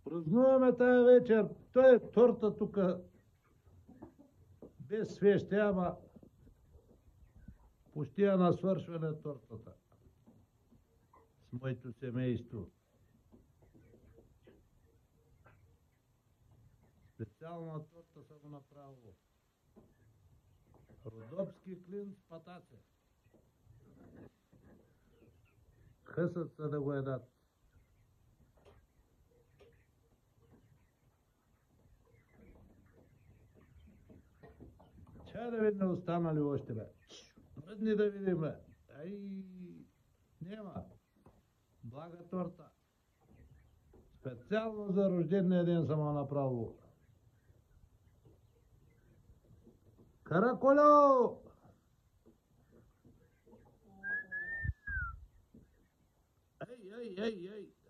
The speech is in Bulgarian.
Празнуваме тая вечер. Той е торта тук. Без свещи, ама почти я на свършване тортата. С моето семейство. Специална торта съм го направил. Родопски клин с патаце. Хъсат се да го едат. Чай да видим останали още, бе. Мръдни да видим, бе. Ай, нема. Блага торта. Специално за рождения ден съм го направил. Караколю! Ей, ей, ей, ей!